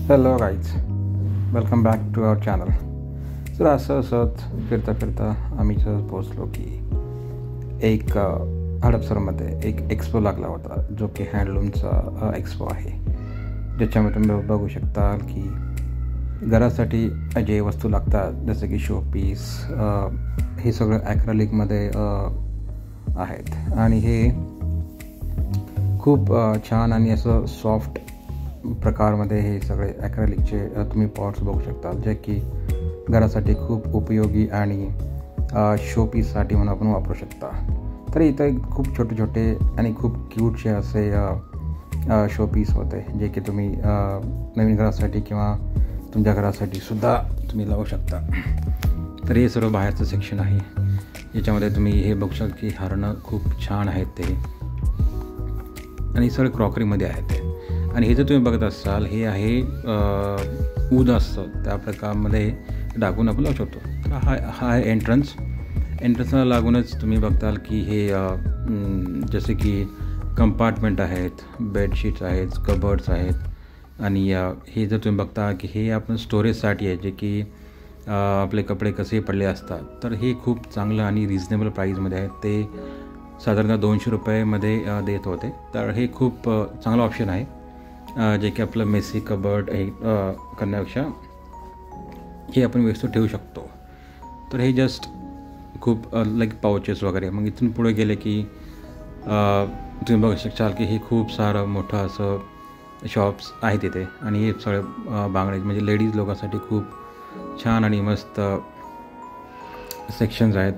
Hello guys, welcome back to our channel. तर असंच फिरता आम्ही सहज पोचलो की एक हडपसरमध्ये एक एक्सपो लागला होता, जो की हँडलूमचा एक्सपो आहे, ज्याच्यामध्ये तुम्ही बघू शकता की घरासाठी जे वस्तू लागतात जसे की शोपीस, हे सगळं ॲक्रेलिकमध्ये आहेत. आणि हे खूप छान आणि असं सॉफ्ट प्रकारमध्ये हे सगळे ॲक्रेलिकचे तुम्ही पॉट्स बघू शकता, जे की घरासाठी खूप उपयोगी आणि शोपीससाठी म्हणून आपण वापरू शकता. तर इथं खूप छोटे आणि खूप क्यूटचे असे शोपीस होते, जे की तुम्ही नवीन घरासाठी किंवा तुमच्या घरासाठी सुद्धा तुम्ही लावू शकता. तर हे सर्व बाहेरचं सेक्शन आहे, याच्यामध्ये तुम्ही हे बघू शकता की हरणं खूप छान आहेत ते, आणि सगळे क्रॉकरीमध्ये आहेत ते. आणि हे जर तुम्ही बघत असाल, हे आहे ऊद असतं त्या प्रकारामध्ये टाकून आपण लावू शकतो. तर हा आहे एंट्रन्सला लागूनच तुम्ही बघताल की हे जसे की कंपार्टमेंट आहेत, बेडशीट्स आहेत, कबर्ड्स आहेत. आणि हे जर तुम्ही बघता की हे आपण स्टोरेजसाठी आहे, जे की आपले कपडे कसे पडले असतात. तर हे खूप चांगलं आणि रिजनेबल प्राईजमध्ये आहे. ते साधारणतः 200 रुपयेमध्ये देत होते. तर हे खूप चांगलं ऑप्शन आहे, जे की आपलं मेसी कबर्ड हे करण्यापेक्षा हे आपण वस्तू ठेवू शकतो. तर हे जस्ट खूप लाईक पाउचेस वगैरे. मग इथून पुढे गेले की तुम्ही बघू शकाल की हे खूप सारं मोठं असं शॉप्स आहे तिथे. आणि हे सगळे बांगडे म्हणजे लेडीज लोकांसाठी खूप छान आणि मस्त सेक्शन्स आहेत.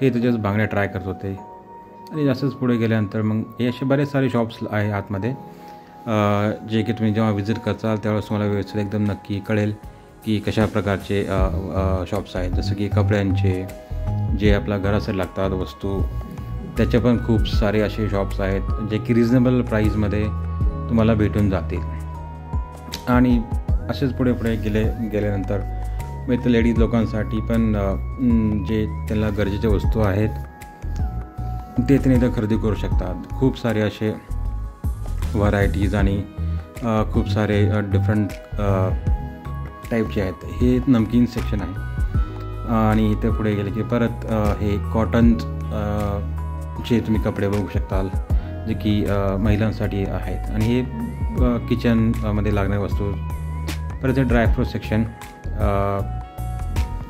हे इथे जस्ट बांगड्या ट्राय करत होते. आणि जास्तच पुढे गेल्यानंतर मग हे असे बरेच सारे शॉप्स आहे आतमध्ये, जे की तुम्ही जेव्हा व्हिजिट करताल त्यावेळेस तुम्हाला व्यवस्थित एकदम नक्की कळेल की कशा प्रकारचे शॉप्स आहेत. जसं की कपड्यांचे, जे आपल्या घरासाठी लागतात वस्तू, त्याचे पण खूप सारे असे शॉप्स आहेत, जे की रिजनेबल प्राईजमध्ये तुम्हाला भेटून जातील. आणि असेच पुढे गेल्यानंतर मग इथं लेडीज लोकांसाठी पण जे त्यांना गरजेच्या वस्तू आहेत ते त्यांनी इथं खरेदी करू शकतात. खूप सारे असे व्हरायटीज आणि खूप सारे डिफरंट टाईपचे आहेत. हे नमकीन सेक्शन आहे. आणि इथे पुढे गेले की परत हे कॉटन चे तुम्ही कपडे बघू शकताल, जे की महिलांसाठी आहेत. आणि हे किचनमध्ये लागणाऱ्या वस्तू. परत हे ड्रायफ्रूट सेक्शन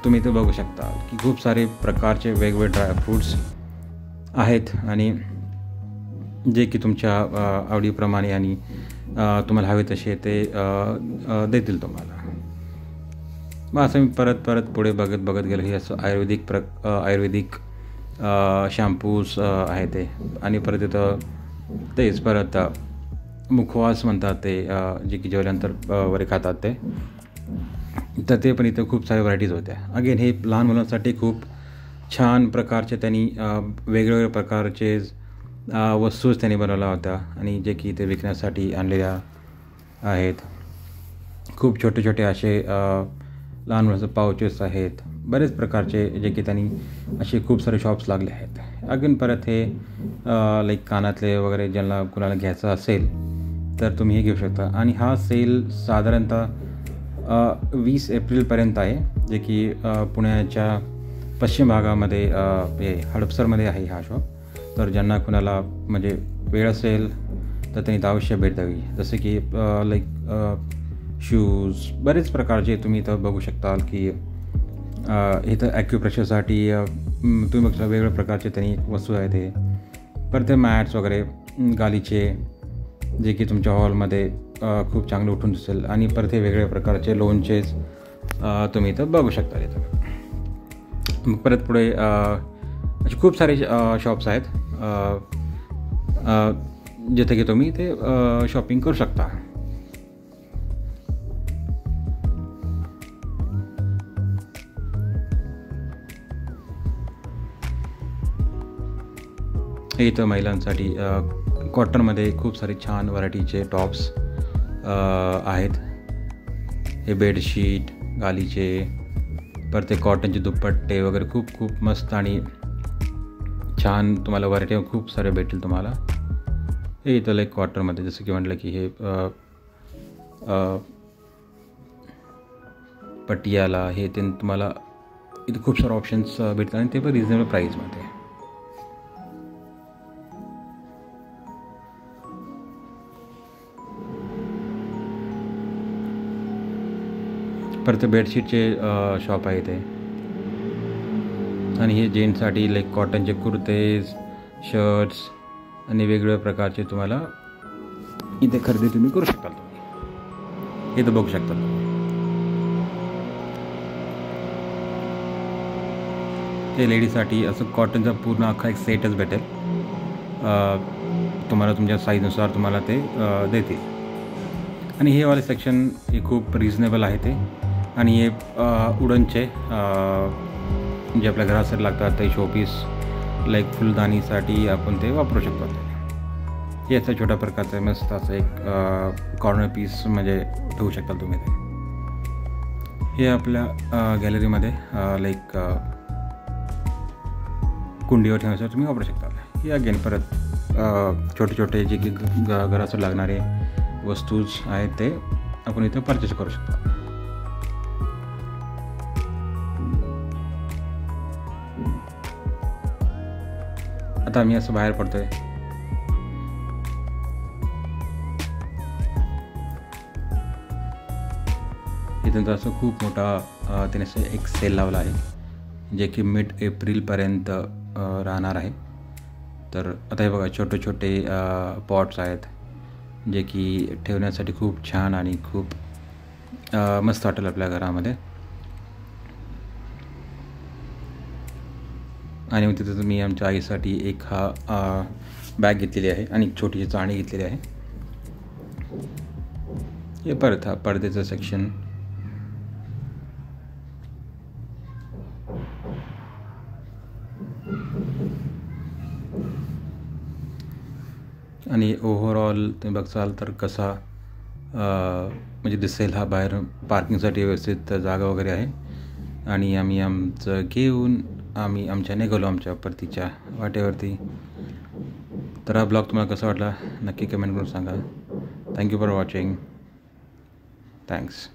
तुम्ही इथे बघू शकता की खूप सारे प्रकारचे वेगवेगळे ड्रायफ्रूट्स आहेत, आणि जे की तुमच्या आवडीप्रमाणे आणि तुम्हाला हवे तसे ते देतील तुम्हाला. मग असं मी परत पुढे बघत गेलं. हे असं आयुर्वेदिक शॅम्पूज आहे ते. आणि परत तिथं तेच परत मुखवास म्हणतात ते, जे की जेवल्यानंतर वगैरे खातात ते. तर ते पण इथं खूप साऱ्या व्हरायटीज होत्या. अगेन हे लहान मुलांसाठी खूप छान प्रकारचे त्यांनी वेगवेगळ्या प्रकारचे वस्तूच त्यांनी बनवल्या होत्या, आणि जे की ते विकण्यासाठी आणलेल्या आहेत. खूप छोटे असे लहान मुलांचे पाउचेस आहेत, बरेच प्रकारचे, जे की त्यांनी असे खूप सारे शॉप्स लागले आहेत. अगेन परत हे लाईक कानातले वगैरे ज्यांना कुणाला घ्यायचं असेल तर तुम्ही हे घेऊ शकता. आणि हा सेल साधारणतः 20 एप्रिलपर्यंत आहे, जे की पुण्याच्या पश्चिम भागामध्ये हे हडपसरमध्ये आहे हा शॉप. तर ज्यांना कुणाला म्हणजे वेळ असेल तर त्यांनी अवश्य भेट द्यावी. जसे की लाईक शूज, बरेच प्रकारचे तुम्ही इथं बघू शकताल की इथं ॲक्युप्रेशरसाठी तुम्ही बघता वेगवेगळ्या प्रकारचे त्यांनी वस्तू आहेत. ते परत ते मॅट्स वगैरे गालीचे, जे की तुमच्या हॉलमध्ये खूप चांगलं उठून दिसेल. आणि परत हे वेगवेगळ्या प्रकारचे लोणचेस तुम्ही इथं बघू शकता. इथं मग परत पुढे असे खूप सारे शॉप्स आहेत, जिथे की तुम्ही ते शॉपिंग करू शकता. हे इथं महिलांसाठी कॉटनमध्ये खूप सारे छान व्हरायटीचे टॉप्स आहेत. हे बेडशीट, गालीचे, परत ते कॉटनचे दुपट्टे वगैरे खूप मस्त आणि छान तुम्हाला व्हरायटी खूप सारे भेटेल तुम्हाला. हे इथं लाईक कॉटनमध्ये जसं की म्हटलं की हे पटियाला हे ते तुम्हाला इथे खूप सारे ऑप्शन्स भेटतात आणि ते पण रिजनेबल प्राईजमध्ये. परत बेडशीटचे शॉप आहे ते. आणि हे जेंट्ससाठी लाईक कॉटनचे कुर्तेज, शर्ट्स आणि वेगवेगळ्या प्रकारचे तुम्हाला इथे खरेदी तुम्ही करू शकता. तुम्ही इथं बघू शकता. ते लेडीजसाठी असं कॉटनचा पूर्ण अख्खा एक सेटच भेटेल. तुम्हाला तुमच्या साईजनुसार तुम्हाला ते देतील. आणि हे वाले सेक्शन हे खूप रिजनेबल आहे ते. आणि हे वुडनचे जे आपल्या घरासाठी लागतात ते शोपीस लाईक फुलदाणीसाठी आपण ते वापरू शकतो. हे असं छोट्या प्रकारचं मस्त असं एक कॉर्नर पीस म्हणजे ठेवू शकता तुम्ही ते. हे आपल्या गॅलरीमध्ये लाईक कुंडीवर ठेवण्यासाठी तुम्ही वापरू शकता. हे अगेन परत छोटे छोटे जे की घरासाठी लागणारे वस्तूज आहेत ते आपण इथं परचेस करू शकता. आता आम्ही असं बाहेर पडतोय. इथं असं खूप मोठा त्याने असं एक सेल लावला आहे जे की मिड एप्रिलपर्यंत राहणार आहे. तर आता हे बघा छोटे छोटे पॉट्स आहेत जे की ठेवण्यासाठी खूप छान आणि खूप मस्त वाटेल आपल्या घरामध्ये. आणि मग तिथं मी आमच्या आईसाठी एक बॅग घेतलेली आहे आणि एक छोटीशी चाळणी घेतलेली आहे. हे परत हा पडद्याचं सेक्शन. आणि ओव्हरऑल तुम्ही बघसाल तर कसा म्हणजे दिसेल हा बाहेर पार्किंगसाठी व्यवस्थित जागा वगैरे आहे. आणि आम्ही आमचं घेऊन आम्ही आमच्या निघालो आमच्या परतीच्या वाटेवरती. तर हा ब्लॉग तुम्हाला कसा वाटला नक्की कमेंट करून सांगा. Thank you for watching. थँक्स.